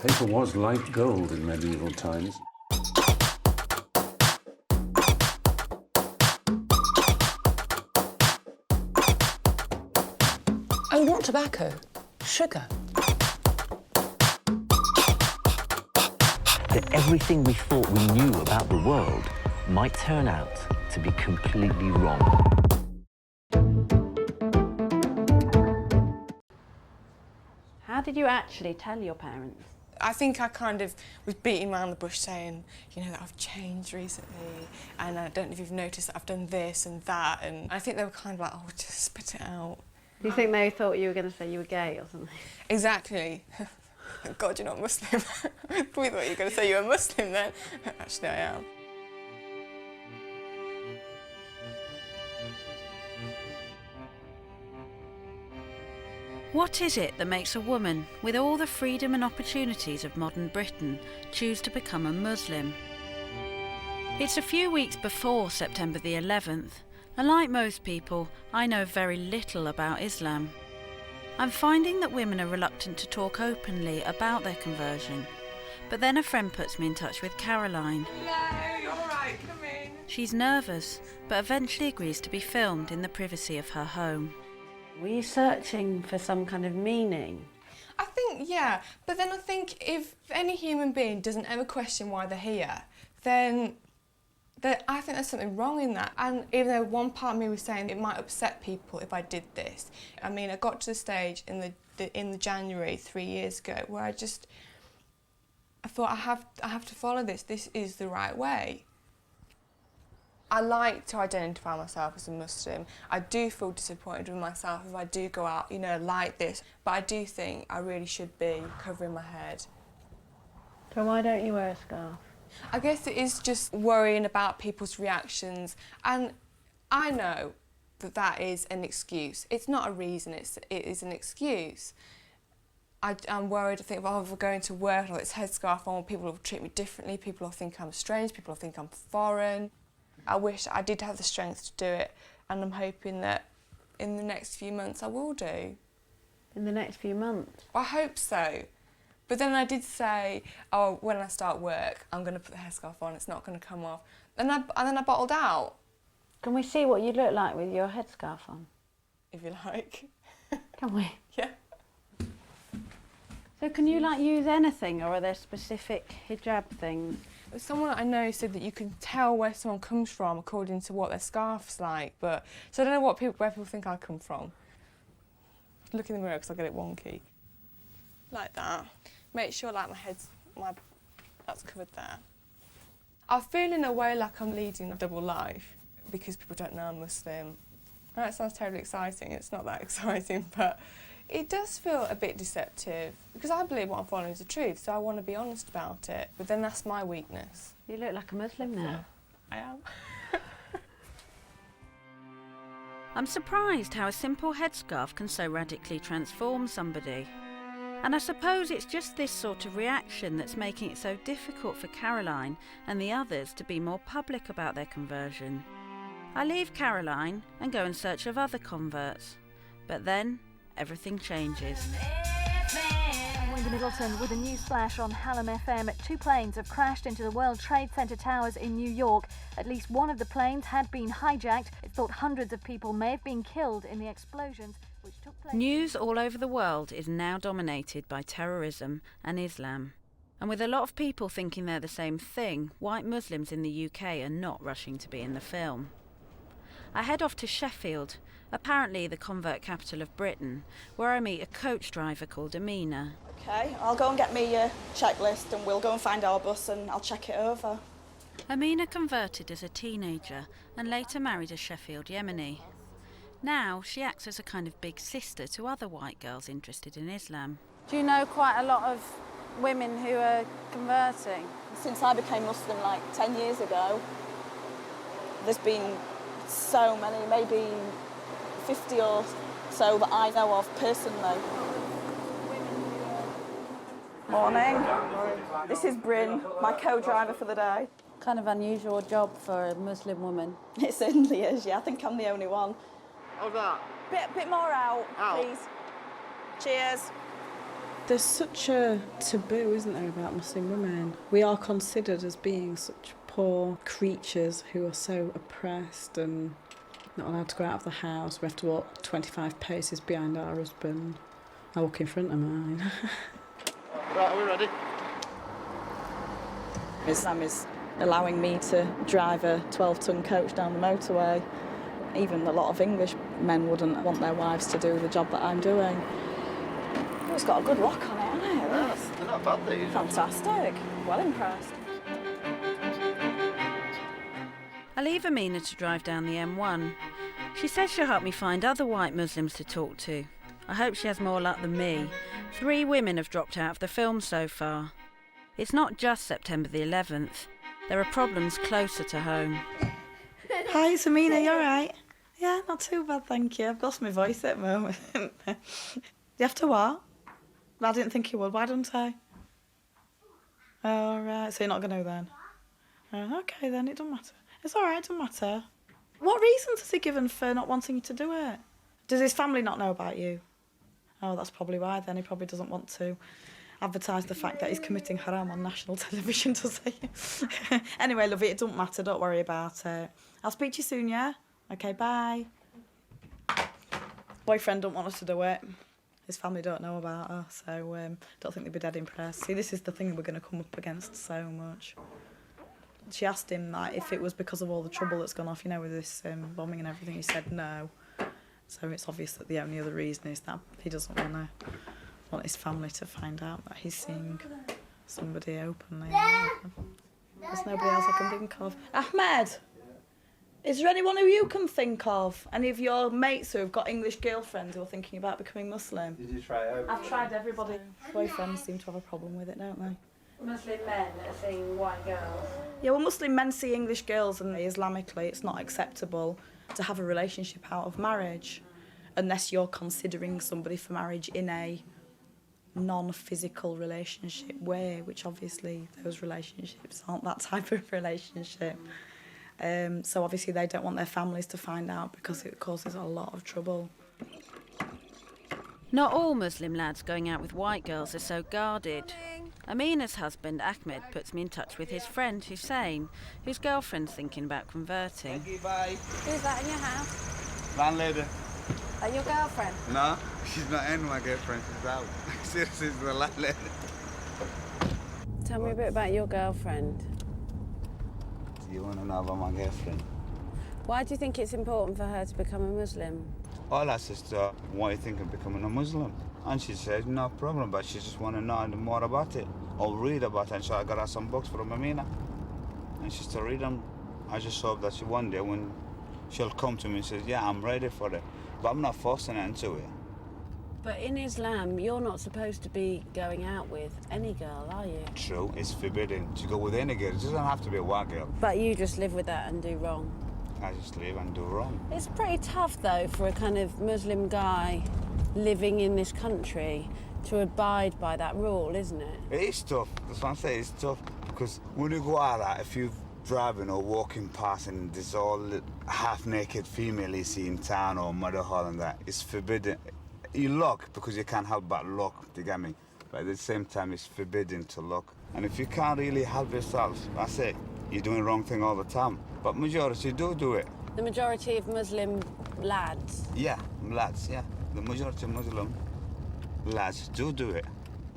Paper was like gold in medieval times. Oh, not tobacco, sugar. That everything we thought we knew about the world might turn out to be completely wrong. How did you actually tell your parents? I think I kind of was beating around the bush saying, you know, that I've changed recently and I don't know if you've noticed that I've done this and that, and I think they were kind of like, oh, just spit it out. Do you think they thought you were going to say you were gay or something? Exactly. God, you're not Muslim. We thought you were going to say you were Muslim then. Actually, I am. What is it that makes a woman, with all the freedom and opportunities of modern Britain, choose to become a Muslim? It's a few weeks before September the 11th, and like most people, I know very little about Islam. I'm finding that women are reluctant to talk openly about their conversion, but then a friend puts me in touch with Caroline. No, all right, come in. She's nervous, but eventually agrees to be filmed in the privacy of her home. Were you searching for some kind of meaning? I think, yeah, but then I think if any human being doesn't ever question why they're here, then I think there's something wrong in that. And even though one part of me was saying it might upset people if I did this, I mean, I got to the stage in the January 3 years ago where I thought I have to follow this. This is the right way. I like to identify myself as a Muslim. I do feel disappointed with myself if I do go out, you know, like this, but I do think I really should be covering my head. So why don't you wear a scarf? I guess it is just worrying about people's reactions, and I know that that is an excuse. It's not a reason, it is an excuse. I'm worried, I think, if I'm going to work with this headscarf on, people will treat me differently, people will think I'm strange, people will think I'm foreign. I wish I did have the strength to do it, and I'm hoping that in the next few months I will do. In the next few months? I hope so. But then I did say, oh, when I start work, I'm going to put the headscarf on, it's not going to come off. And then I bottled out. Can we see what you look like with your headscarf on? If you like. Can we? Yeah. So can you, like, use anything, or are there specific hijab things? Someone I know said that you can tell where someone comes from according to what their scarf's like, but so I don't know where people think I come from. Look in the mirror because I get it wonky. Like that. Make sure like that's covered there. I feel in a way like I'm leading a double life because people don't know I'm Muslim. I know it sounds terribly exciting, it's not that exciting, but it does feel a bit deceptive because I believe what I'm following is the truth, so I want to be honest about it, but then that's my weakness. You look like a Muslim now. I am. I'm surprised how a simple headscarf can so radically transform somebody. And I suppose it's just this sort of reaction that's making it so difficult for Caroline and the others to be more public about their conversion. I leave Caroline and go in search of other converts, but then everything changes. Wendy Middleton with a news flash on Hallam FM. 2 planes have crashed into the World Trade Center towers in New York. At least one of the planes had been hijacked. It's thought hundreds of people may have been killed in the explosions, which took place. News all over the world is now dominated by terrorism and Islam. And with a lot of people thinking they're the same thing, white Muslims in the UK are not rushing to be in the film. I head off to Sheffield, apparently the convert capital of Britain, where I meet a coach driver called Amena. OK, I'll go and get me a checklist and we'll go and find our bus and I'll check it over. Amena converted as a teenager and later married a Sheffield Yemani. Now she acts as a kind of big sister to other white girls interested in Islam. Do you know quite a lot of women who are converting? Since I became Muslim like 10 years ago, there's been so many, maybe 50 or so that I know of personally. Morning. This is Bryn, my co-driver for the day. Kind of unusual job for a Muslim woman. It certainly is, yeah. I think I'm the only one. How's that? Bit more out, please. Cheers. There's such a taboo, isn't there, about Muslim women? We are considered as being such poor creatures who are so oppressed and not allowed to go out of the house. We have to walk 25 paces behind our husband. I walk in front of mine. Right, are we ready? Islam is allowing me to drive a 12-ton coach down the motorway. Even a lot of English men wouldn't want their wives to do the job that I'm doing. Oh, it's got a good lock on it, hasn't it? Yeah, they're not bad, these. Fantastic. Well impressed. I leave Amena to drive down the M1. She says she'll help me find other white Muslims to talk to. I hope she has more luck than me. 3 women have dropped out of the film so far. It's not just September the 11th. There are problems closer to home. Hi, it's Amena, you all right? Yeah, not too bad, thank you. I've lost my voice at the moment. You have to what? I didn't think you would. Why don't I? Oh, right. So you're not going to then? OK, then. It doesn't matter. It's all right. It doesn't matter. What reasons has he given for not wanting you to do it? Does his family not know about you? Oh, that's probably why, then. He probably doesn't want to advertise the fact that he's committing haram on national television, does he? Anyway, love it doesn't matter. Don't worry about it. I'll speak to you soon, yeah? OK, bye. Boyfriend don't want us to do it. His family don't know about her, so don't think they'd be dead impressed. See, this is the thing we're going to come up against so much. She asked him like, if it was because of all the trouble that's gone off, you know, with this bombing and everything. He said no. So it's obvious that the only other reason is that he doesn't want his family to find out that he's seeing somebody openly. There's nobody else I can think of. Ahmed! Is there anyone who you can think of? Any of your mates who have got English girlfriends who are thinking about becoming Muslim? Did you try it? I've tried everybody. Boyfriends seem to have a problem with it, don't they? Muslim men are seeing white girls. Yeah, well, Muslim men see English girls, and Islamically it's not acceptable to have a relationship out of marriage unless you're considering somebody for marriage in a non-physical relationship way, which obviously those relationships aren't that type of relationship. So obviously they don't want their families to find out because it causes a lot of trouble. Not all Muslim lads going out with white girls are so guarded. Amena's husband, Ahmed, puts me in touch with his friend, Hussein, whose girlfriend's thinking about converting. Thank you, bye. Who's that in your house? Landlady. Are your girlfriend? No, she's not in my girlfriend, she's out. Seriously, she's the landlady. Tell me a bit about your girlfriend. Do you want to know about my girlfriend? Why do you think it's important for her to become a Muslim? All I asked her, why are you thinking of becoming a Muslim? And she said, no problem, but she just want to know more about it, or read about it. And so I got her some books from Amena, and she started read them. I just hope that one day when she'll come to me and say, yeah, I'm ready for it, but I'm not forcing her into it. But in Islam, you're not supposed to be going out with any girl, are you? True, it's forbidden to go with any girl. It doesn't have to be a white girl. But you just live with that and do wrong. I just live and do wrong. It's pretty tough, though, for a kind of Muslim guy living in this country to abide by that rule, isn't it? It is tough. That's what I'm saying. It's tough because when you go out there, if you're driving or walking past and there's all half-naked female you see in town or mother hall and that, it's forbidden. You look because you can't help but look, do you get me? But at the same time, it's forbidden to look. And if you can't really help yourself, that's it. You're doing the wrong thing all the time. But majority do it. The majority of Muslim lads? Yeah, lads, yeah. The majority of Muslim lads do it.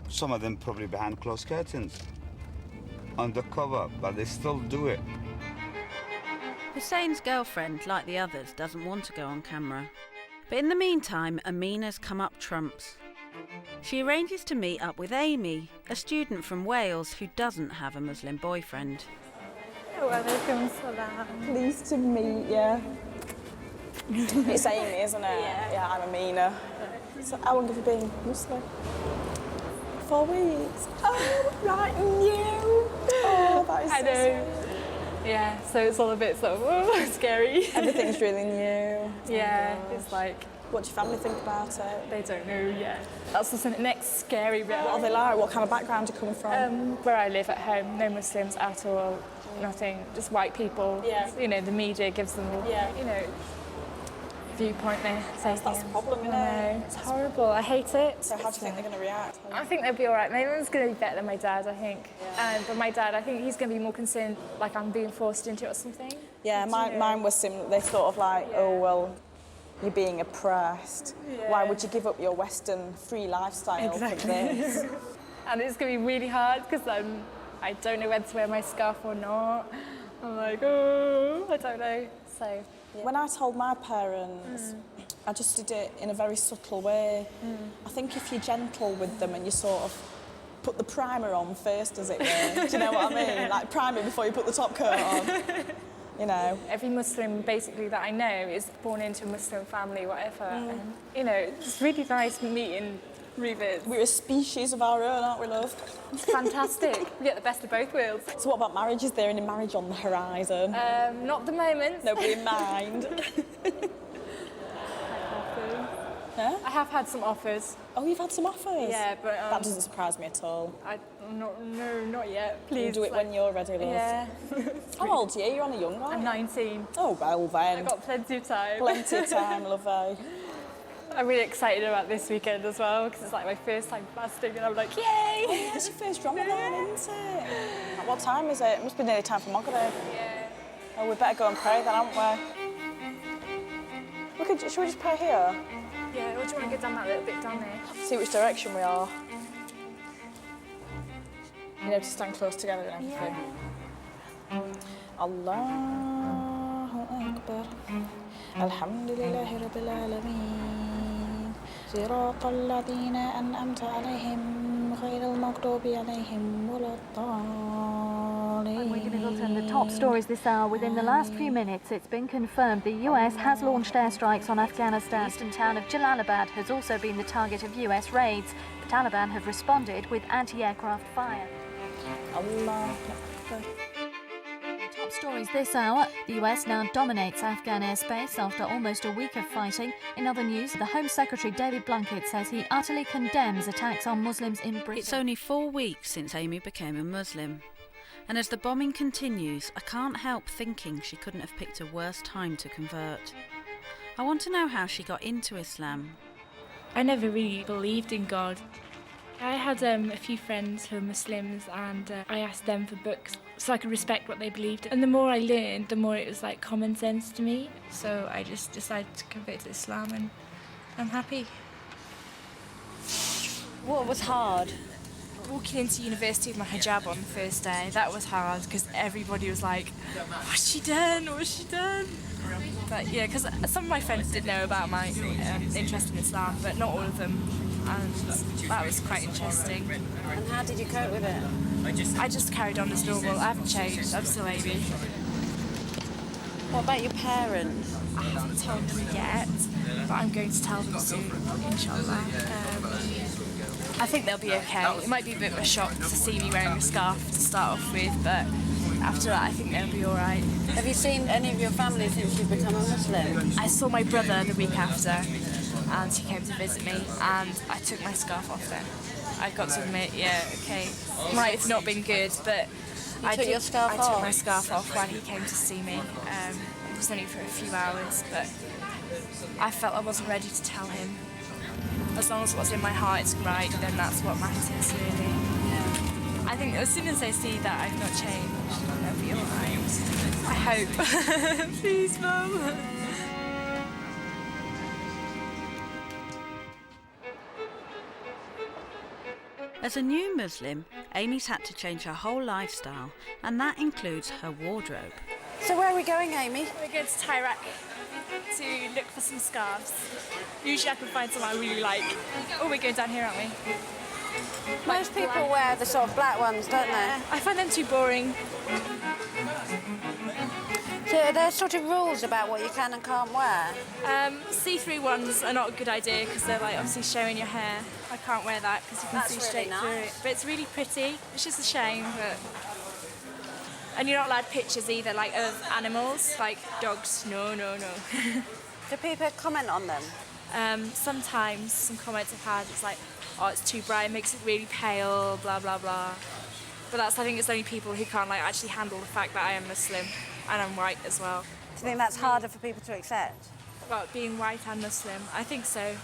Some of them probably behind closed curtains, undercover, but they still do it. Hussein's girlfriend, like the others, doesn't want to go on camera. But in the meantime, Amena's come up trumps. She arranges to meet up with Amy, a student from Wales who doesn't have a Muslim boyfriend. Walaikum salam. Pleased to meet you. It's Amy, isn't it? Yeah, I'm Amena. So how long have you been Muslim? 4 weeks. Oh, right, new. Oh, that is so sweet. Yeah, so it's all a bit sort of scary. Everything's really new. Yeah, it's like... What do your family think about it? They don't know yet. That's the next scary bit. What are they like? What kind of background are you coming from? Where I live at home, no Muslims at all, nothing, just white people. Yeah. You know, the media gives them all, yeah. you know, viewpoint they say. That's the problem, isn't it? it? It's horrible. I hate it. So how do you think they're going to react? I think they'll be all right. My mum's going to be better than my dad, I think. But my dad, I think he's going to be more concerned, like I'm being forced into it or something. Yeah, mine was similar. They sort of like, oh, well, you're being oppressed. Yeah. Why would you give up your Western free lifestyle for this? And it's going to be really hard because I don't know whether to wear my scarf or not. I'm like, oh, I don't know. So. When I told my parents, I just did it in a very subtle way. I think if you're gentle with them and you sort of put the primer on first, as it were, do you know what I mean? Like primer before you put the top coat on, you know. Every Muslim, basically, that I know is born into a Muslim family, whatever. And, you know, it's really nice meeting Reavers. We're a species of our own, aren't we, love? It's fantastic. We get the best of both worlds. So what about marriage? Is there any marriage on the horizon? Not at the moment. Nobody in mind? Huh? I have had some offers. Oh, you've had some offers? Yeah, but... that doesn't surprise me at all. No, not yet. Please. You'll do it when you're ready, love. Yeah. How old are you? You're on a young one. I'm 19. Oh, well then. I've got plenty of time. Plenty of time, lovey. I'm really excited about this weekend as well because it's like my first time fasting and I'm like, yay! Oh, yeah, it's your first Ramadan, isn't it? At what time is it? It must be nearly time for Maghrib. Yeah. Oh, we better go and pray then, haven't we? Should we just pray here? Yeah, or do you want to go down that little bit down there? See which direction we are. You know, to stand close together and everything. Yeah. Allahu Akbar. Alhamdulillahi Rabbil Alameen. صراط الذين أنعمت عليهم غير المغضوب عليهم ولا الضالين. The top stories this hour. Within the last few minutes, it's been confirmed the US has launched airstrikes on Afghanistan. The eastern town of Jalalabad has also been the target of US raids. The Taliban have responded with anti-aircraft fire. Allah. Top stories this hour. The US now dominates Afghan airspace after almost a week of fighting. In other news, the Home Secretary David Blunkett says he utterly condemns attacks on Muslims in Britain. It's only 4 weeks since Amy became a Muslim. And as the bombing continues, I can't help thinking she couldn't have picked a worse time to convert. I want to know how she got into Islam. I never really believed in God. I had a few friends who were Muslims and I asked them for books so I could respect what they believed. And the more I learned, the more it was like common sense to me. So I just decided to convert to Islam and I'm happy. What was hard? Walking into university with my hijab on the first day, that was hard because everybody was like, what's she done? What's she done? But yeah, because some of my friends did know about my interest in Islam, but not all of them. And that was quite interesting. And how did you cope with it? I just carried on as normal. I haven't changed. I'm still Amy. What about your parents? I haven't told them yet, but I'm going to tell them soon, inshallah. I think they'll be okay. It might be a bit of a shock to see me wearing a scarf to start off with, but after that I think they'll be all right. Have you seen any of your family since you've become a Muslim? I saw my brother the week after, and he came to visit me, and I took my scarf off then. I've got to admit, yeah, okay, might have not been good, but I took my scarf off when he came to see me. It was only for a few hours, but I felt I wasn't ready to tell him. As long as what's in my heart is right, then that's what matters, really. Yeah. I think as soon as I see that I've not changed, I'll be all right. I hope. Please, Mum. As a new Muslim, Amy's had to change her whole lifestyle, and that includes her wardrobe. So where are we going, Amy? We're going to Tyrak to look for some scarves. Usually I can find some I really like. Oh, we're going down here, aren't we? Most people wear the sort of black ones, don't they? I find them too boring. So are there sort of rules about what you can and can't wear? See-through ones are not a good idea because they're like obviously showing your hair. I can't wear that because you can see straight through it. But it's really pretty. It's just a shame, but... And you're not allowed pictures either, like of animals, like dogs. No. Do people comment on them? Sometimes some comments I've had, it's like, oh, it's too bright, it makes it really pale, blah blah blah. But I think it's only people who can't like actually handle the fact that I am Muslim and I'm white as well. Do you think that's harder for people to accept? about being white and Muslim? I think so.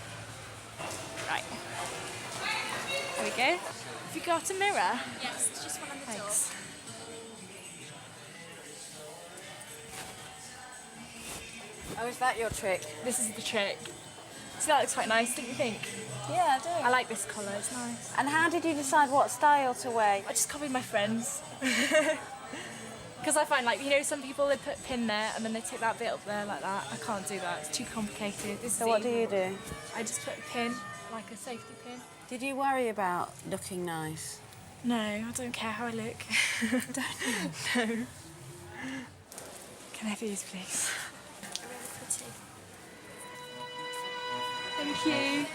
Right. There we go. Have you got a mirror? Yes, it's just one on the door. Thanks. Oh, is that your trick? This is the trick. So that looks quite nice, don't you think? Yeah, I do. I like this colour, it's nice. And how did you decide what style to wear? I just copied my friends. Because I find, like, you know, some people, they put a pin there and then they take that bit up there like that. I can't do that, it's too complicated. So what do you do? I just put a pin, like a safety pin. Did you worry about looking nice? No, I don't care how I look. Don't you? No. Can I have these, please? Thank you.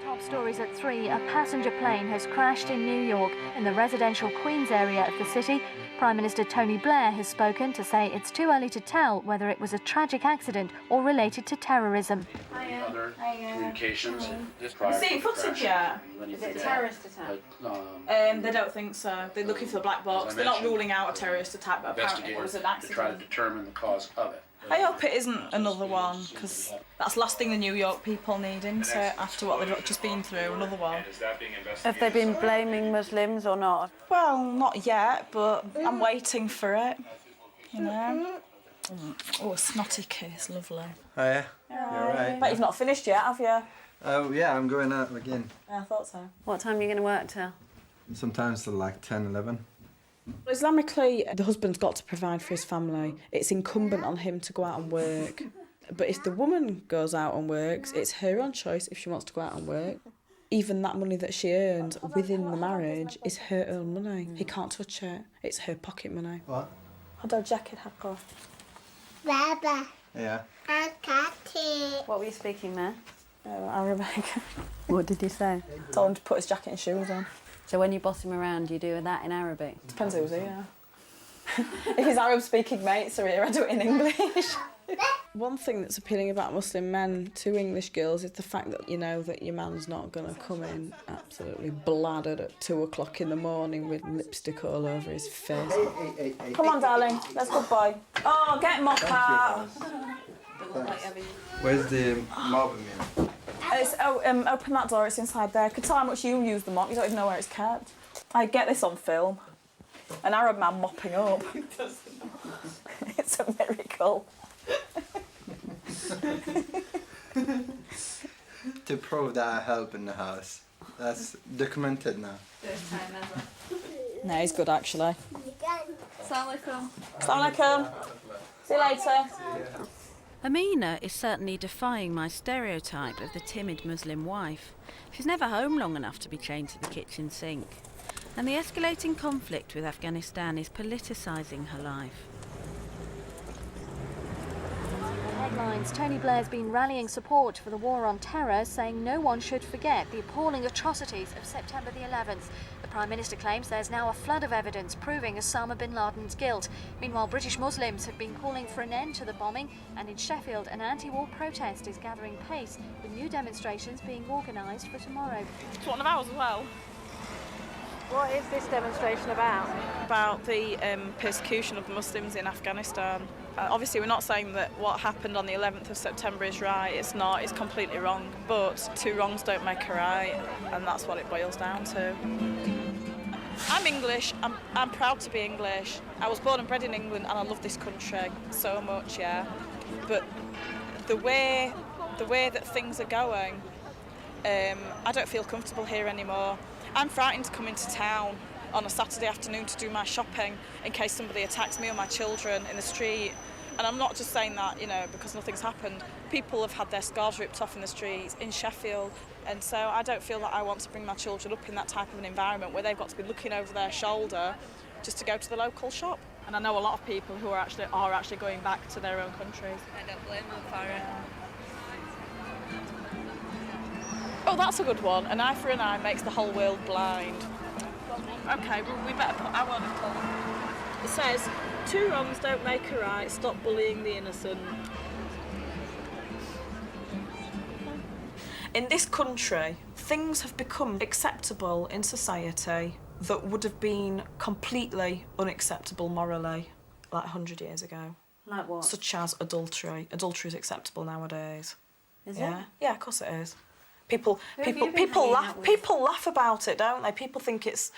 Top stories at 3. A passenger plane has crashed in New York in the residential Queens area of the city. Prime Minister Tony Blair has spoken to say it's too early to tell whether it was a tragic accident or related to terrorism. Other communications. You seen footage yet? Is it a terrorist attack? They don't think so. They're looking for the black box. They're not ruling out a terrorist attack, but apparently it was an accident. To try to determine the cause of it. I hope it isn't another one, because that's the last thing the New York people need, isn't it, after what they've just been through, another one. Have they been blaming Muslims or not? Well, not yet, but I'm waiting for it, you know. Oh, a snotty kiss, lovely. Oh yeah? You're right. But you've not finished yet, have you? Oh yeah, I'm going out again. Yeah, I thought so. What time are you going to work till? Sometimes till like 10, 11. Islamically, the husband's got to provide for his family. It's incumbent on him to go out and work. But if the woman goes out and works, it's her own choice if she wants to go out and work. Even that money that she earns within the marriage is her own money. He can't touch it. It's her pocket money. What? Har jacket hackor. Baba. Yeah. I got it. What were you speaking there? Arabic. What did you say? Told him to put his jacket and shoes on. So when you boss him around, you do that in Arabic? Depends who's here. If his Arab-speaking mates are here, I do it in English. One thing that's appealing about Muslim men to English girls is the fact that you know that your man's not going to come in absolutely bladdered at 2 o'clock in the morning with lipstick all over his face. Hey. Come on, darling, let's go, boy. Oh, get him up, out. Where's the mopping man? Open that door, it's inside there. I could tell how much you use the mop, you don't even know where it's kept. I get this on film. An Arab man mopping up. It's a miracle. To prove that I help in the house. That's documented now. First time ever. No, he's good actually. Assalamu alaikum. Assalamu alaikum. See you later. Amena is certainly defying my stereotype of the timid Muslim wife. She's never home long enough to be chained to the kitchen sink. And the escalating conflict with Afghanistan is politicising her life. Headlines. Tony Blair's been rallying support for the war on terror, saying no one should forget the appalling atrocities of September the 11th. The Prime Minister claims there's now a flood of evidence proving Osama bin Laden's guilt. Meanwhile, British Muslims have been calling for an end to the bombing, and in Sheffield, an anti-war protest is gathering pace, with new demonstrations being organised for tomorrow. It's one of ours as well. What is this demonstration about? About the persecution of Muslims in Afghanistan. Obviously, we're not saying that what happened on the 11th of September is right. It's not. It's completely wrong. But two wrongs don't make a right, and that's what it boils down to. I'm English. I'm proud to be English. I was born and bred in England, and I love this country so much. Yeah, but the way that things are going, I don't feel comfortable here anymore. I'm frightened to come into town on a Saturday afternoon to do my shopping in case somebody attacks me or my children in the street. And I'm not just saying that, you know, because nothing's happened. People have had their scarves ripped off in the streets in Sheffield, and so I don't feel that I want to bring my children up in that type of an environment where they've got to be looking over their shoulder just to go to the local shop. And I know a lot of people who are actually going back to their own countries. I don't blame them for it. Oh, that's a good one. An eye for an eye makes the whole world blind. OK, well, we better put our article. It says, two wrongs don't make a right, stop bullying the innocent. In this country, things have become acceptable in society that would have been completely unacceptable morally, like 100 years ago. Like what? Such as adultery. Adultery is acceptable nowadays. Is yeah. it? Yeah, of course it is. People laugh. People laugh about it, don't they? People think it's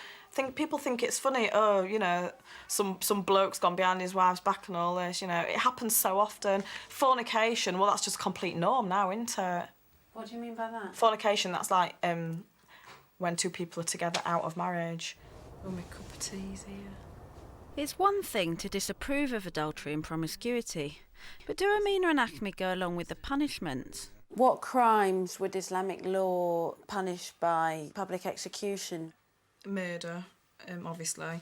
funny. Oh, you know, some bloke's gone behind his wife's back and all this. You know, it happens so often. Fornication. Well, that's just complete norm now, isn't it? What do you mean by that? Fornication. That's like when two people are together out of marriage. Oh, my cup of tea's here. It's one thing to disapprove of adultery and promiscuity, but do Amena and Ahmed go along with the punishments? What crimes would Islamic law punish by public execution? Murder, obviously.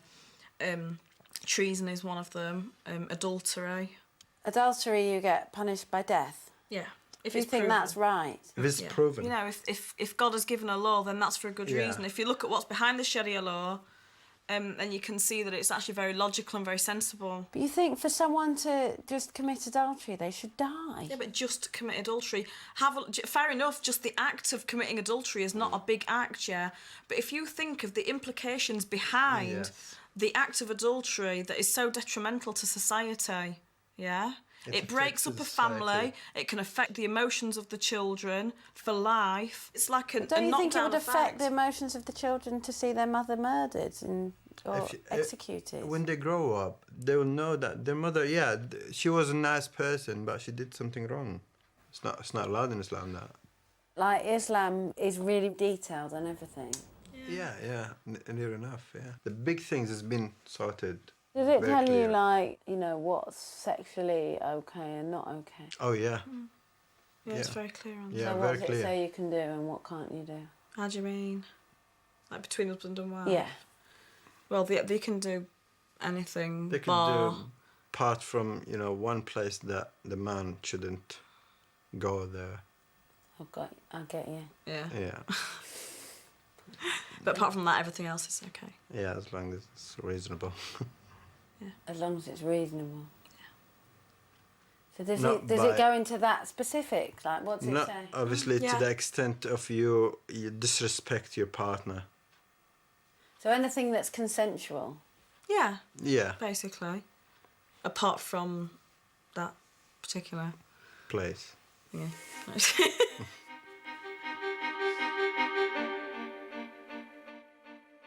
Treason is one of them. Adultery. Adultery, you get punished by death? Yeah. If you it's think proven. that's right? If it's proven. You know, if God has given a law, then that's for a good reason. If you look at what's behind the Sharia law, then you can see that it's actually very logical and very sensible. But you think for someone to just commit adultery, they should die? Yeah, but just commit adultery. Fair enough, just the act of committing adultery is not a big act, yeah? But if you think of the implications behind the act of adultery that is so detrimental to society, yeah? It breaks up a family, it can affect the emotions of the children for life. It's like a knockdown effect. Don't you think it would affect the emotions of the children to see their mother murdered or executed? When they grow up, they will know that their mother, she was a nice person, but she did something wrong. It's not allowed in Islam, that. Like, Islam is really detailed on everything. Yeah, near enough, yeah. The big things has been sorted. Does it tell clear. you, like, you know, what's sexually okay and not okay? Oh, yeah. Yeah, it's very clear on that. Yeah, so very what does clear. it say you can do and what can't you do? How do you mean? Like between husband and wife? Yeah. Well, they can do anything. They can do, apart from, you know, one place that the man shouldn't go there. I get you. Yeah. Yeah. But apart from that, everything else is okay. Yeah, as long as it's reasonable. Yeah. As long as it's reasonable. Yeah. So does Not it go into that specific? Like, what's it say? Obviously, to the extent of you disrespect your partner. So anything that's consensual? Yeah. Yeah. Basically. Apart from that particular place. Yeah.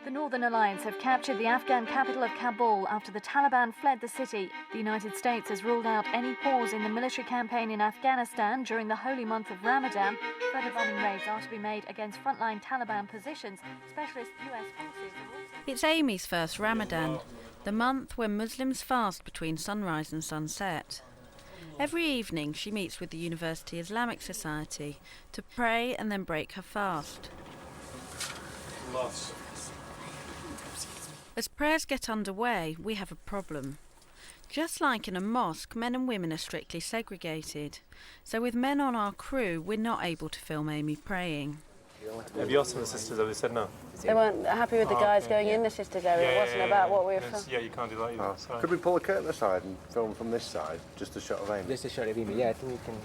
The Northern Alliance have captured the Afghan capital of Kabul after the Taliban fled the city. The United States has ruled out any pause in the military campaign in Afghanistan during the holy month of Ramadan. Further bombing raids are to be made against frontline Taliban positions. Specialist US forces are also... It's Amy's first Ramadan, the month when Muslims fast between sunrise and sunset. Every evening she meets with the University Islamic Society to pray and then break her fast. As prayers get underway, we have a problem. Just like in a mosque, men and women are strictly segregated. So with men on our crew, we're not able to film Amy praying. Have you asked the sisters? Have they said no? They weren't happy with the guys going in the sisters area. It wasn't about what we were filming. Yeah, you can't do that either. Could we pull the curtain aside and film from this side, just a shot of Amy? Just a shot of Amy, yeah, I think we can...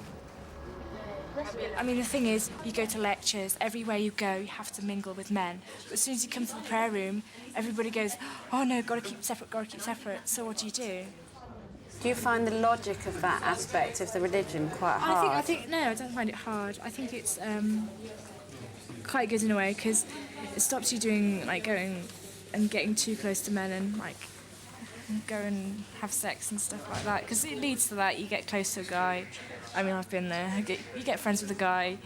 I mean, the thing is, you go to lectures, everywhere you go, you have to mingle with men. But as soon as you come to the prayer room, everybody goes, oh no, got to keep separate, got to keep separate. So what do you do? Do you find the logic of that aspect of the religion quite hard? I think no, I don't find it hard. I think it's quite good in a way, because it stops you doing, like, going and getting too close to men and, like, go and have sex and stuff like that, because it leads to that. You get close to a guy. I mean, I've been there. You get friends with a guy,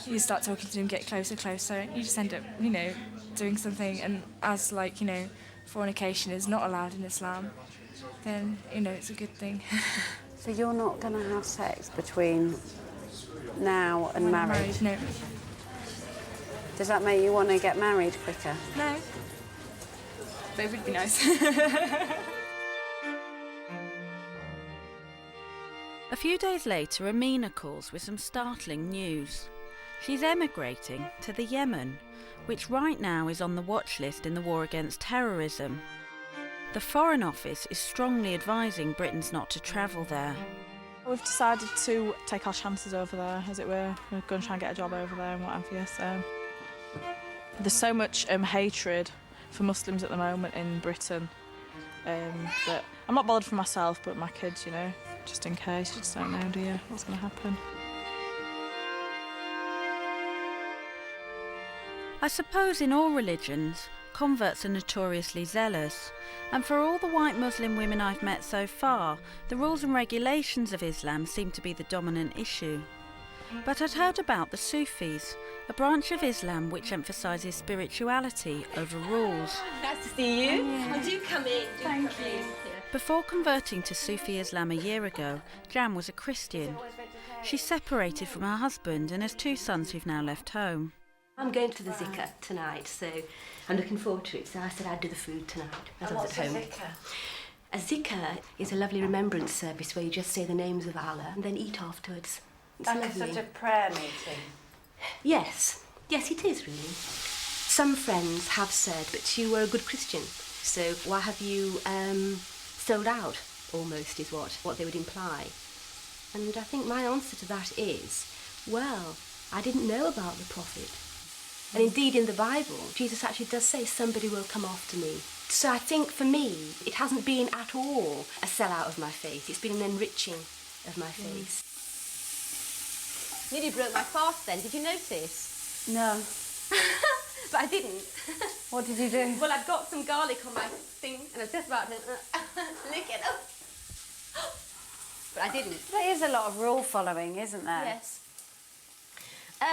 you start talking to him, get closer, you just end up, you know, doing something. And as, like, you know, fornication is not allowed in Islam, then, you know, it's a good thing. So you're not going to have sex between now and marriage? No. Does that make you want to get married quicker? No. But it would be nice. A few days later, Amena calls with some startling news. She's emigrating to the Yemen, which right now is on the watch list in the war against terrorism. The Foreign Office is strongly advising Britons not to travel there. We've decided to take our chances over there, as it were. We're going to try and get a job over there and what have you. So there's so much hatred for Muslims at the moment in Britain that I'm not bothered for myself, but my kids, you know, just in case. You just don't know, do you, what's going to happen. I suppose in all religions, converts are notoriously zealous, and for all the white Muslim women I've met so far, the rules and regulations of Islam seem to be the dominant issue. But I'd heard about the Sufis, a branch of Islam which emphasises spirituality over rules. Nice to see you. Oh, do come in. Thank you. Before converting to Sufi Islam a year ago, Jan was a Christian. She's separated from her husband and has 2 sons who've now left home. I'm going to the zikr tonight, so I'm looking forward to it. So I said I'd do the food tonight as I was at home. A zikr is a lovely remembrance service where you just say the names of Allah and then eat afterwards. It's Like a lovely. sort of prayer meeting? Yes. Yes, it is really. Some friends have said, but you were a good Christian, so why have you sold out, almost, is what they would imply. And I think my answer to that is, well, I didn't know about the Prophet. And indeed, in the Bible, Jesus actually does say, somebody will come after me. So I think, for me, it hasn't been at all a sellout of my faith. It's been an enriching of my faith. Nearly broke my fast then. Did you notice? No. But I didn't. What did you do? Well, I'd got some garlic on my thing, and I was just about to lick it up. But I didn't. There is a lot of rule following, isn't there? Yes.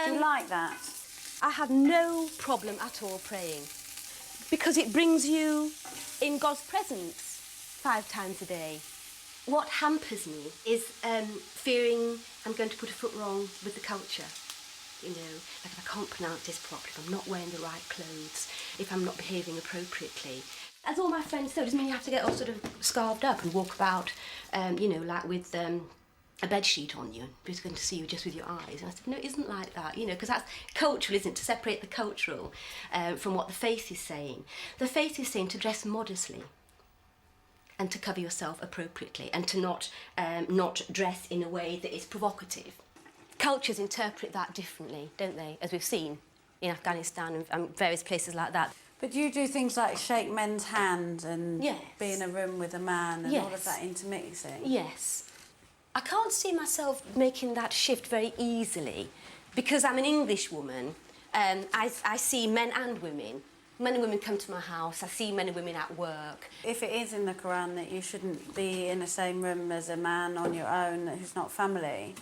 Do you like that? I have no problem at all praying, because it brings you in God's presence 5 times a day. What hampers me is fearing I'm going to put a foot wrong with the culture. You know, like if I can't pronounce this properly, if I'm not wearing the right clothes, if I'm not behaving appropriately. As all my friends say, it doesn't mean you have to get all sort of scarved up and walk about, you know, like with a bed sheet on you. Who's going to see you just with your eyes? And I said, no, it isn't like that, you know, because that's cultural, isn't it? To separate the cultural from what the faith is saying. The faith is saying to dress modestly and to cover yourself appropriately and to not dress in a way that is provocative. Cultures interpret that differently, don't they, as we've seen in Afghanistan and various places like that. But you do things like shake men's hand and Yes. be in a room with a man and all of Yes. that intermixing? Yes. I can't see myself making that shift very easily because I'm an English woman. I see men and women. Men and women come to my house. I see men and women at work. If it is in the Quran that you shouldn't be in the same room as a man on your own who's not family,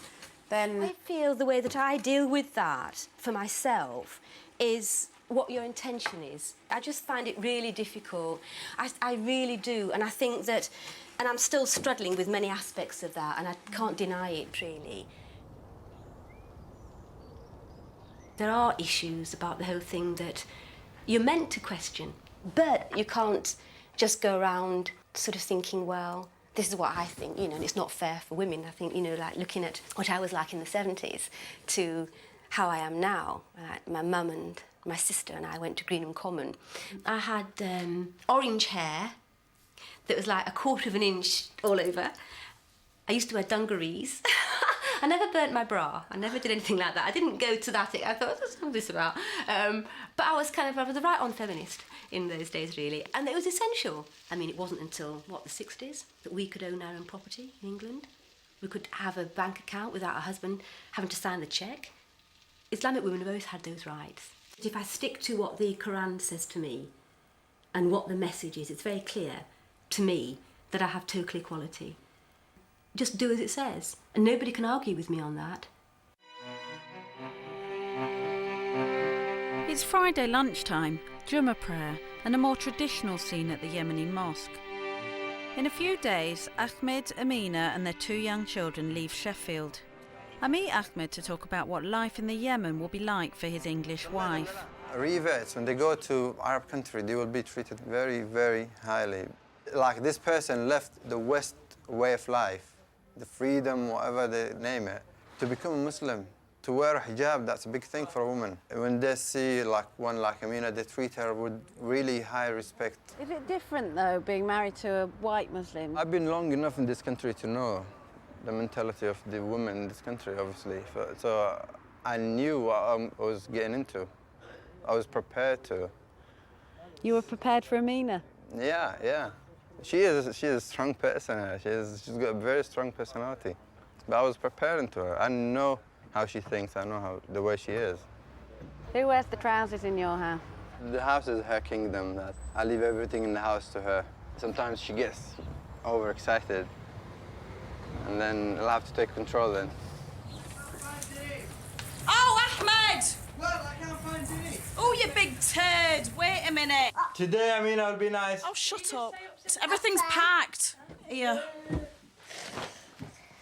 then... I feel the way that I deal with that for myself is what your intention is. I just find it really difficult. I really do. And I think that... And I'm still struggling with many aspects of that, and I can't deny it, really. There are issues about the whole thing that you're meant to question, but you can't just go around sort of thinking, well, this is what I think, you know, and it's not fair for women. I think, you know, like looking at what I was like in the 70s to how I am now. My mum and my sister and I went to Greenham Common. I had orange hair that was like 1/4 of an inch all over. I used to wear dungarees. I never burnt my bra. I never did anything like that. I didn't go to that. I thought, what's all this about? But I was a right-on feminist in those days, really. And it was essential. I mean, it wasn't until, what, the 60s that we could own our own property in England. We could have a bank account without a husband having to sign the cheque. Islamic women have always had those rights. If I stick to what the Quran says to me and what the message is, it's very clear to me that I have total equality. Just do as it says, and nobody can argue with me on that. It's Friday lunchtime, Jummah prayer, and a more traditional scene at the Yemeni mosque. In a few days, Ahmed, Amena and their 2 young children leave Sheffield. I meet Ahmed to talk about what life in the Yemen will be like for his English wife. Revets, when they go to Arab country, they will be treated very, very highly. Like this person left the West way of life, the freedom, whatever they name it, to become a Muslim. To wear a hijab, that's a big thing for a woman. When they see like one like Amena, they treat her with really high respect. Is it different, though, being married to a white Muslim? I've been long enough in this country to know the mentality of the women in this country, obviously. So I knew what I was getting into. I was prepared to. You were prepared for Amena? Yeah, yeah. She's a strong person. She's got a very strong personality. But I was preparing to her. I know how she thinks. I know the way she is. Who wears the trousers in your house? The house is her kingdom. I leave everything in the house to her. Sometimes she gets overexcited, and then I'll have to take control then. Oh, Ahmed! What? I can't find Dee. Oh, you big turd. Wait a minute. Today, I mean, I'll be nice. Oh, shut up. Everything's packed. Here.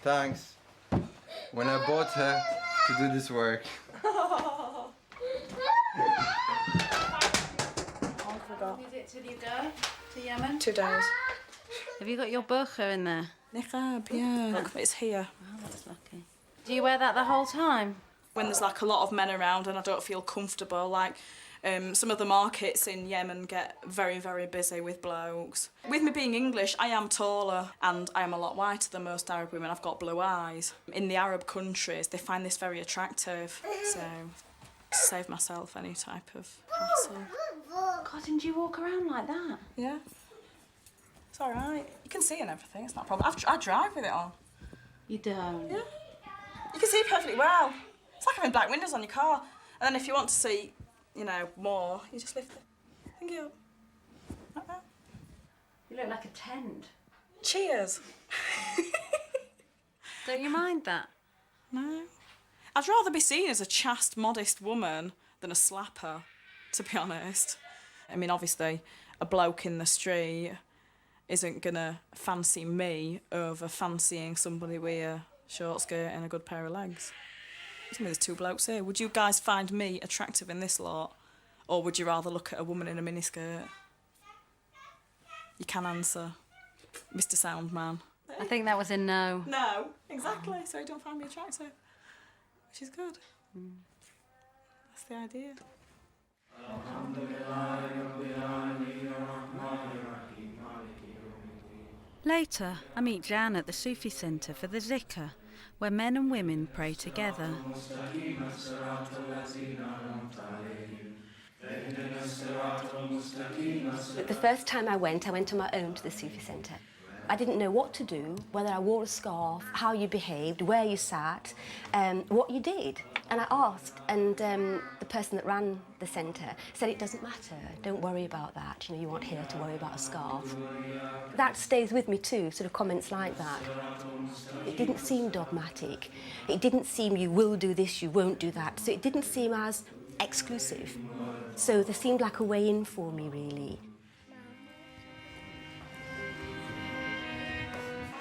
Thanks. When I bought her to do this work. Is it till you go to Yemen? 2 days. Have you got your burqa in there? Niqab, yeah. Look, it's here. Oh, that's lucky. Do you wear that the whole time? When there's like a lot of men around and I don't feel comfortable, like some of the markets in Yemen get very, very busy with blokes. With me being English, I am taller and I am a lot whiter than most Arab women. I've got blue eyes. In the Arab countries, they find this very attractive, so to save myself any type of hassle. God, and do you walk around like that? Yeah. It's all right. You can see and everything, it's not a problem. I drive with it on. You don't? Yeah. You can see perfectly well. It's like having black windows on your car. And then if you want to see, you know, more, you just lift the thingy up. Like that. You look like a tent. Cheers. Don't you mind that? No. I'd rather be seen as a chaste, modest woman than a slapper, to be honest. I mean, obviously, a bloke in the street isn't gonna fancy me over fancying somebody with a short skirt and a good pair of legs. There's 2 blokes here. Would you guys find me attractive in this lot? Or would you rather look at a woman in a miniskirt? You can answer, Mr. Soundman. I think that was a no. No, exactly. So you don't find me attractive. Which is good. That's the idea. Later, I meet Jan at the Sufi centre for the zikr, where men and women pray together. The first time I went on my own to the Sufi centre. I didn't know what to do, whether I wore a scarf, how you behaved, where you sat, what you did. And I asked, and the person that ran the centre said it doesn't matter, don't worry about that, you know, you aren't here to worry about a scarf. That stays with me too, sort of comments like that. It didn't seem dogmatic. It didn't seem you will do this, you won't do that. So it didn't seem as exclusive. So there seemed like a way in for me, really.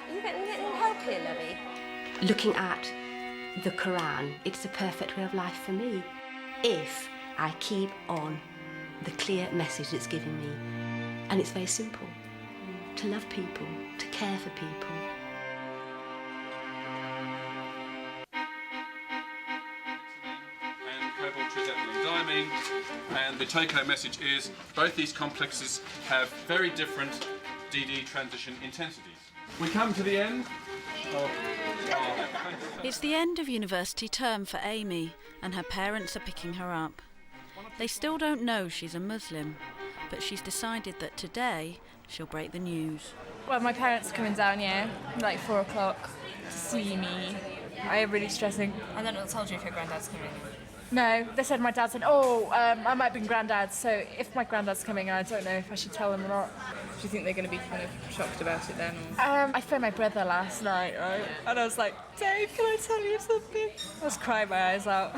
Are you getting help here, Lovey? Looking at the Quran, it's a perfect way of life for me. If I keep on the clear message it's giving me. And it's very simple. To love people, to care for people. Diamond, and the take-home message is both these complexes have very different DD transition intensities. We come to the end of It's the end of university term for Amy, and her parents are picking her up. They still don't know she's a Muslim, but she's decided that today she'll break the news. Well, my parents are coming down here, like 4 o'clock, to see me. I'm really stressing. And then I told you if your granddad's coming. No, they said my dad said, I might be granddad, so if my granddad's coming, I don't know if I should tell them or not. Do you think they're going to be kind of shocked about it then? Or? I phoned my brother last night, right? And I was like, Dave, can I tell you something? I was crying my eyes out.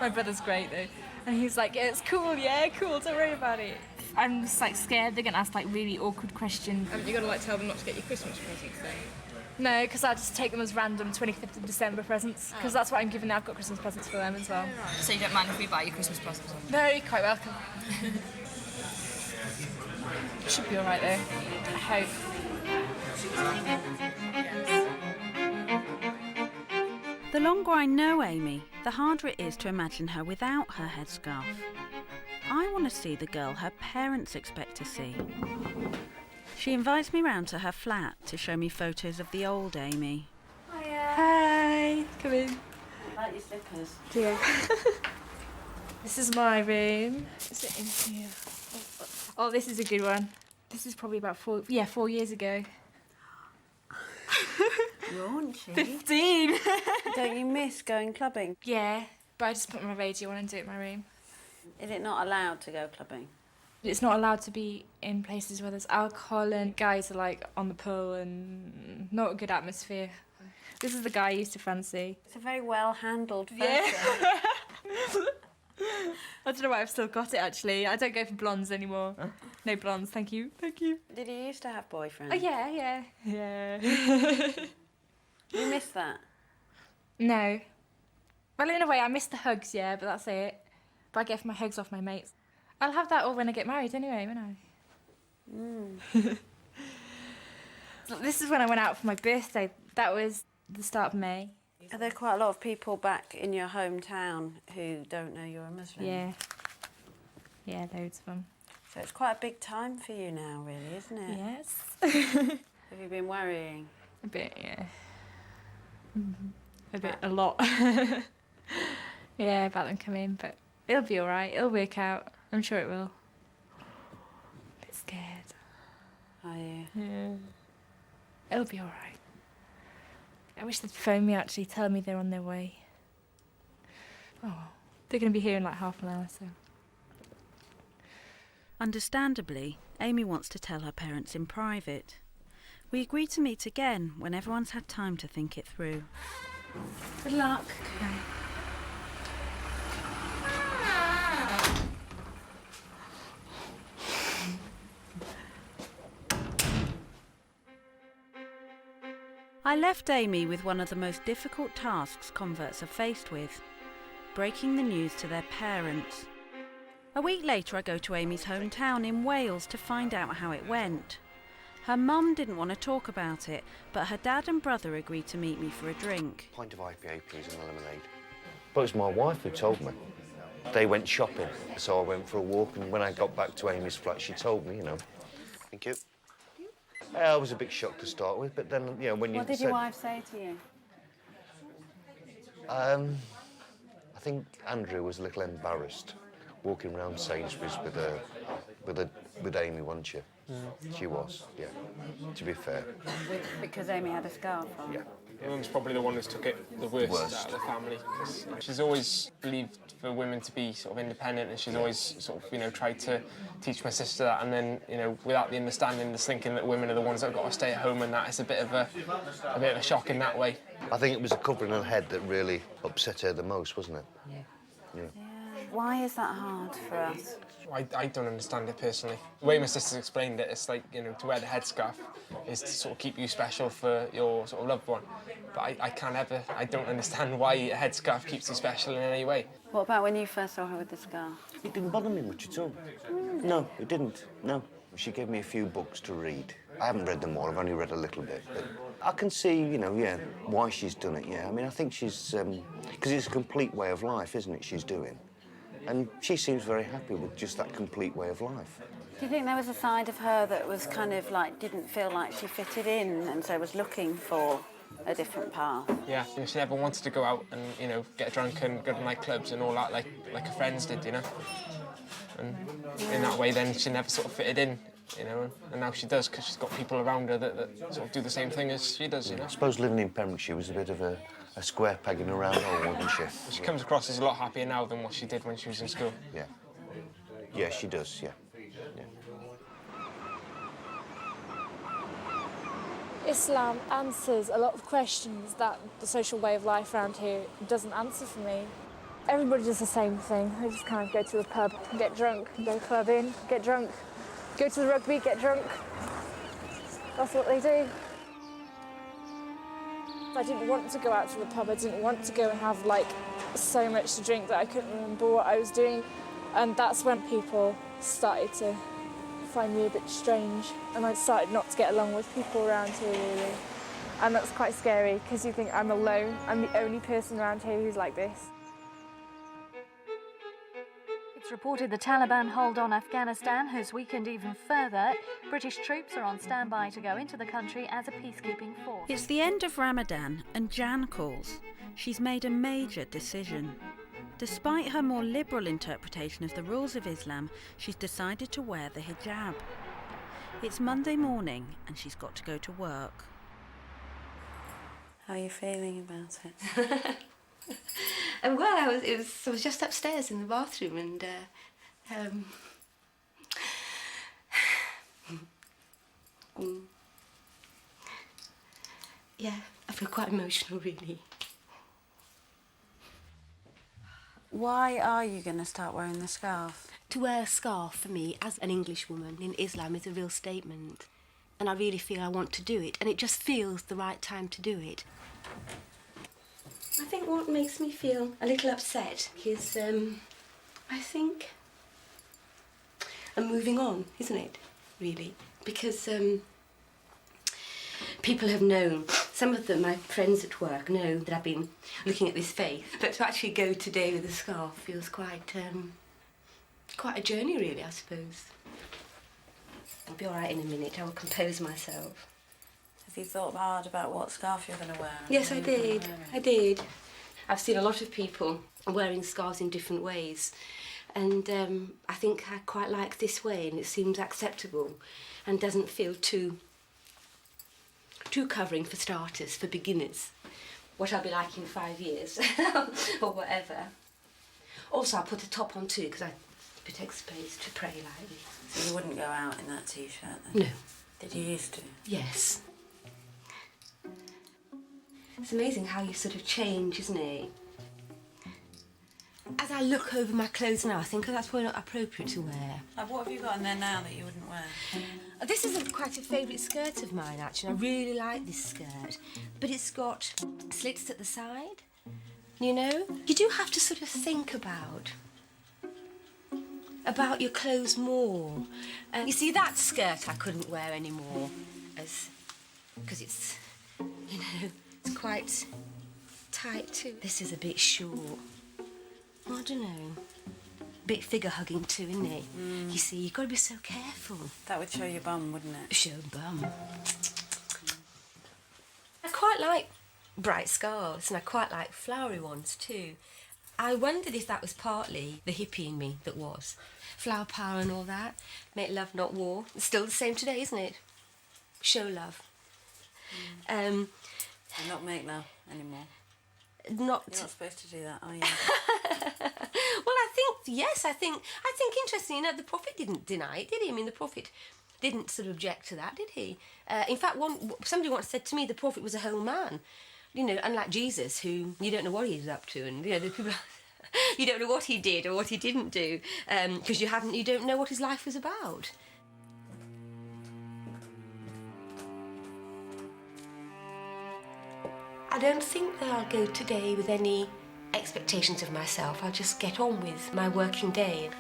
My brother's great though. And he's like, yeah, it's cool, don't worry about it. I'm just like scared they're going to ask like really awkward questions. Haven't you got to like tell them not to get your Christmas presents then? No, because I just take them as random 25th of December presents, because that's what I'm giving now. I've got Christmas presents for them as well. So you don't mind if we buy you Christmas presents? No, you're quite welcome. Should be all right though, I hope. The longer I know Amy, the harder it is to imagine her without her headscarf. I want to see the girl her parents expect to see. She invites me round to her flat to show me photos of the old Amy. Hiya. Hi, come in. I like your slippers. Yeah. This is my room. Is it in here? Oh, this is a good one. This is probably about 4 years ago. Raunchy. 15. Don't you miss going clubbing? Yeah, but I just put my radio on and do it in my room. Is it not allowed to go clubbing? It's not allowed to be in places where there's alcohol and guys are like on the pool and not a good atmosphere. This is the guy I used to fancy. It's a very well-handled photo. Yeah. I don't know why I've still got it, actually. I don't go for blondes anymore. Huh? No blondes, thank you. Thank you. Did you used to have boyfriends? Oh, yeah. You miss that? No. Well, in a way, I miss the hugs, yeah, but that's it. But I get my hugs off my mates. I'll have that all when I get married anyway, won't I? So this is when I went out for my birthday. That was the start of May. Are there quite a lot of people back in your hometown who don't know you're a Muslim? Yeah. Yeah, loads of them. So it's quite a big time for you now, really, isn't it? Yes. Have you been worrying? A bit, yeah. A lot. Yeah, about them coming, but it'll be all right. It'll work out. I'm sure it will. A bit scared. Are you? Yeah. It'll be all right. I wish they'd phone me, actually, tell me they're on their way. Oh, well. They're going to be here in like half an hour, so... Understandably, Amy wants to tell her parents in private. We agree to meet again when everyone's had time to think it through. Good luck. Okay. I left Amy with one of the most difficult tasks converts are faced with, breaking the news to their parents. A week later, I go to Amy's hometown in Wales to find out how it went. Her mum didn't want to talk about it, but her dad and brother agreed to meet me for a drink. Pint of IPA, please, and a lemonade. But it was my wife who told me. They went shopping, so I went for a walk, and when I got back to Amy's flat, she told me, you know. Thank you. I was a bit shocked to start with, but then, you know, when you What did your wife say to you? I think Andrew was a little embarrassed, walking around Sainsbury's with Amy, wasn't she? She was, yeah, to be fair. Because Amy had a scarf on? Yeah. Your mum's probably the one who's took it the worst out of the family. She's always believed for women to be sort of independent, and she's always sort of, you know, tried to teach my sister that, and then, you know, without the understanding, just thinking that women are the ones that have got to stay at home, and that is a bit of a shock in that way. I think it was the covering her head that really upset her the most, wasn't it? Yeah. Why is that hard for us? I don't understand it personally. The way my sister's explained it, it's like, you know, to wear the headscarf is to sort of keep you special for your sort of loved one. But I don't understand why a headscarf keeps you special in any way. What about when you first saw her with the scarf? It didn't bother me much at all. No, it didn't, no. She gave me a few books to read. I haven't read them all, I've only read a little bit. But I can see, you know, yeah, why she's done it, yeah. I mean, I think she's... because it's a complete way of life, isn't it, she's doing? And she seems very happy with just that complete way of life. Do you think there was a side of her that was kind of like, didn't feel like she fitted in and so was looking for a different path? Yeah, you know, she never wanted to go out and, you know, get drunk and go to nightclubs and all that like her friends did, you know? And in that way, then, she never sort of fitted in, you know, and now she does because she's got people around her that sort of do the same thing as she does, you know? I suppose living in Pembrokeshire was a bit of a square peg in a round hole, wasn't she? She comes across as a lot happier now than what she did when she was in school. Yeah. Yeah, she does, yeah. Islam answers a lot of questions that the social way of life around here doesn't answer for me. Everybody does the same thing. They just kind of go to the pub, get drunk, go clubbing, get drunk, go to the rugby, get drunk. That's what they do. I didn't want to go out to the pub. I didn't want to go and have, like, so much to drink that I couldn't remember what I was doing. And that's when people started to find me a bit strange. And I started not to get along with people around here, really. And that's quite scary, because you think I'm alone. I'm the only person around here who's like this. It's reported the Taliban hold on Afghanistan has weakened even further. British troops are on standby to go into the country as a peacekeeping force. It's the end of Ramadan and Jan calls. She's made a major decision. Despite her more liberal interpretation of the rules of Islam, she's decided to wear the hijab. It's Monday morning and she's got to go to work. How are you feeling about it? Well, I was just upstairs in the bathroom and yeah, I feel quite emotional, really. Why are you going to start wearing the scarf? To wear a scarf for me, as an English woman in Islam, is a real statement. And I really feel I want to do it, and it just feels the right time to do it. I think what makes me feel a little upset is, I think, I'm moving on, isn't it, really? Because people have known, some of them, my friends at work, know that I've been looking at this faith. But to actually go today with a scarf feels quite a journey, really, I suppose. I'll be all right in a minute. I will compose myself. Have you thought hard about what scarf you're going to wear? Yes, I did. I did. I've seen a lot of people wearing scarves in different ways. And I think I quite like this way, and it seems acceptable and doesn't feel too covering for starters, for beginners. What I'll be like in 5 years, or whatever. Also, I put a top on too, because I bit exposed to pray like this. So you wouldn't go out in that t-shirt then? No. Did you used to? Yes. It's amazing how you sort of change, isn't it? As I look over my clothes now, I think that's probably not appropriate to wear. Like, what have you got in there now that you wouldn't wear? This is quite a favourite skirt of mine, actually. I really like this skirt. But it's got slits at the side, you know? You do have to sort of think about your clothes more. You see, that skirt I couldn't wear anymore, because it's, you know, it's quite tight too. This is a bit short. I don't know. A bit figure-hugging too, isn't it? You see, you've got to be so careful. That would show your bum, wouldn't it? Show bum. I quite like bright scarves, and I quite like flowery ones too. I wondered if that was partly the hippie in me that was. Flower power and all that. Make love, not war. It's still the same today, isn't it? Show love. And not make love anymore. You're not supposed to do that, are you? Well, I think, yes, I think interestingly enough, the Prophet didn't deny it, did he? I mean, the Prophet didn't sort of object to that, did he? In fact, somebody once said to me the Prophet was a whole man. You know, unlike Jesus, who you don't know what he was up to, and, you know, the people... You don't know what he did or what he didn't do, because you don't know what his life was about. I don't think that I'll go today with any expectations of myself. I'll just get on with my working day.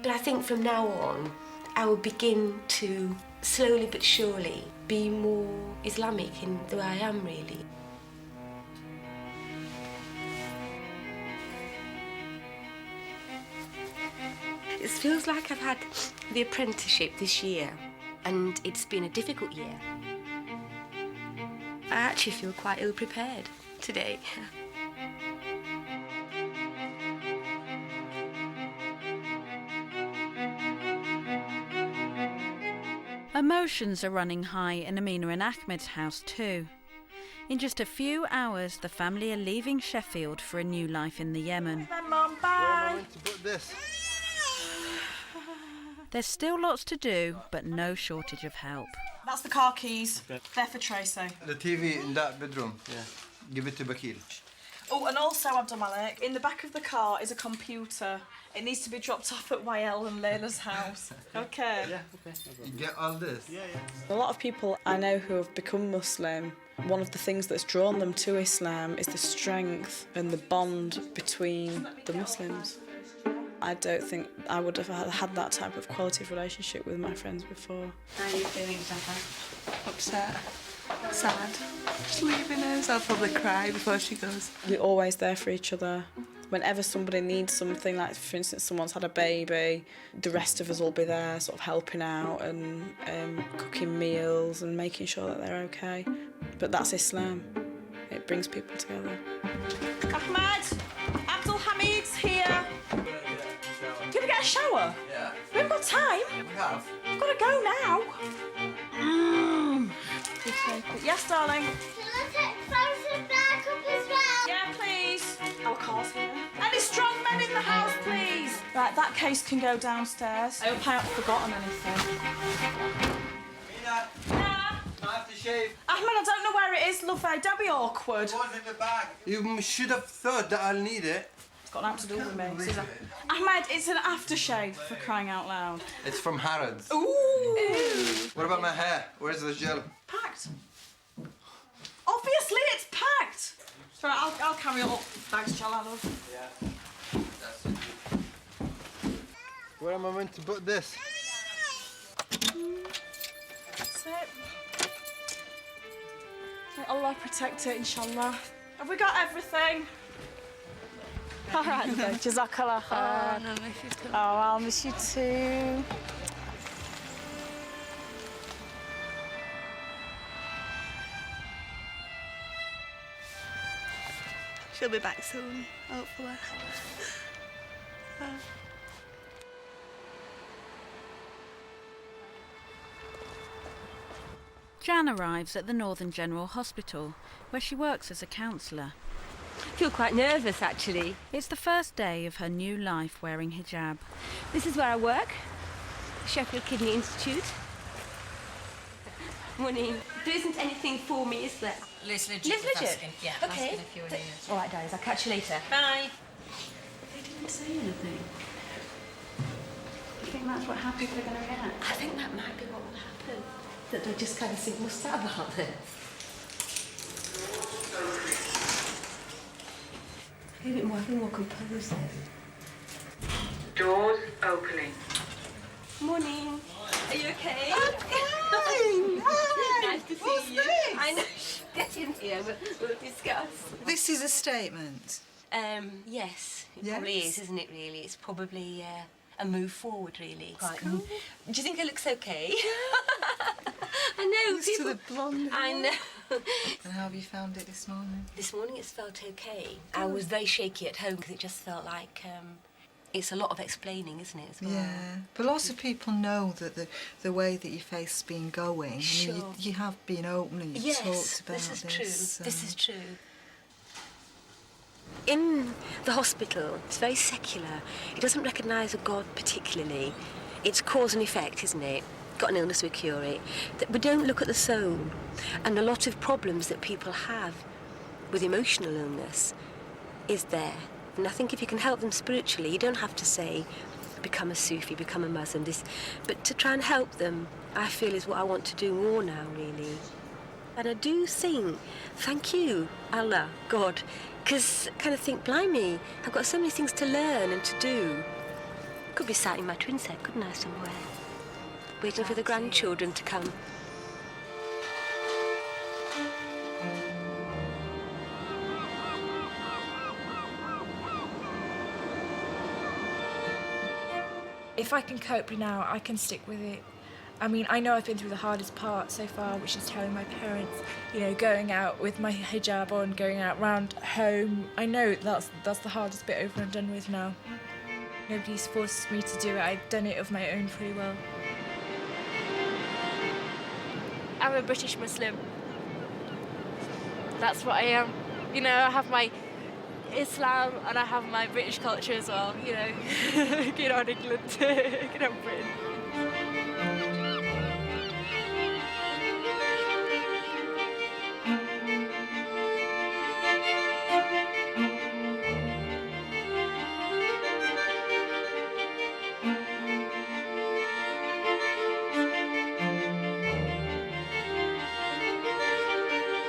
But I think from now on, I will begin to slowly but surely be more Islamic in the way I am, really. It feels like I've had the apprenticeship this year, and it's been a difficult year. I actually feel quite ill-prepared today. Emotions are running high in Amena and Ahmed's house too. In just a few hours, the family are leaving Sheffield for a new life in the Yemen. Mum, bye. There's still lots to do, but no shortage of help. That's the car keys. They're for Tracy. The TV in that bedroom. Yeah. Give it to Bakil. Oh, and also, Abdul Malik, in the back of the car is a computer. It needs to be dropped off at YL and Layla's house. Okay? Yeah, okay. You get all this? Yeah. A lot of people I know who have become Muslim, one of the things that's drawn them to Islam is the strength and the bond between the Muslims. I don't think I would have had that type of quality of relationship with my friends before. How are you feeling, Safa? Upset. Sad. Just leaving her, so I'll probably cry before she goes. We're always there for each other. Whenever somebody needs something, like for instance someone's had a baby, the rest of us will be there sort of helping out and cooking meals and making sure that they're okay. But that's Islam. It brings people together. Ahmed! Abdul Hamid's here! Gonna get a shower? Yeah. We haven't got time? We have. I've got to go now. Yes, darling. Can I take frozen back up as well? Yeah, please. Our car's here. Any strong men in the house, please? Right, that case can go downstairs. I hope I haven't forgotten anything. Amena, Yeah. aftershave. Ahmed, I don't know where it is, lovey. Don't be awkward. It was in the bag. You should have thought that I'll need it. It's got nothing to do with me. Ahmed, it's an aftershave, for crying out loud. It's from Harrods. Ooh. What about my hair? Where's the gel? Packed. Obviously, it's packed. Sorry, I'll carry it up. Thanks, shall I, love? Yeah. That's it. Where am I meant to put this? That's it. May Allah protect it, inshallah. Have we got everything? All right, then. Jazakallah khair. No, I miss you. Oh, I'll miss you too. She'll be back soon, hopefully. Jan arrives at the Northern General Hospital, where she works as a counsellor. I feel quite nervous, actually. It's the first day of her new life wearing hijab. This is where I work, Sheffield Kidney Institute. Morning. There isn't anything for me, is there? Liz Legit. Liz Legit? Asking, yeah, okay. asking if you were here. All right, guys, I'll catch you later. Bye. They didn't say anything. Do you think that's what happens they're going to react? I think that might be what will happen. That they'll just kind of think, what's that about this? A bit more composed then. Doors opening. Morning. Are you okay? I'm fine. Hi. Nice to see What's you. this? I know. Get in here. We'll discuss. This is a statement. Yes, it Yes? probably is, isn't it? Really, it's probably a move forward. Really. Quite. Cool. Do you think it looks okay? I know. Used to the blonde I hair. know. And how have you found it this morning? This morning it's felt okay. I was very shaky at home because it just felt like it's a lot of explaining, isn't it? As well? Yeah, but lots of people know that the way that your face has been going. Sure. I mean, you have been open and you've talked about this is true. so- This is true. In the hospital, it's very secular. It doesn't recognise a God particularly. It's cause and effect, isn't it? Got an illness, we cure it. We don't look at the soul. And a lot of problems that people have with emotional illness is there. And I think if you can help them spiritually, you don't have to say, become a Sufi, become a Muslim, but to try and help them, I feel is what I want to do more now, really. And I do think, thank you, Allah, God, because I kind of think, blimey, I've got so many things to learn and to do. Could be sat in my twin set, couldn't I, somewhere? Waiting for the grandchildren to come. If I can cope now, I can stick with it. I mean, I know I've been through the hardest part so far, which is telling my parents, you know, going out with my hijab on, going out round home. I know that's the hardest bit over and done with now. Nobody's forced me to do it. I've done it of my own free will. I'm a British Muslim. That's what I am. You know, I have my Islam and I have my British culture as well, you know. Good on England, good on Britain.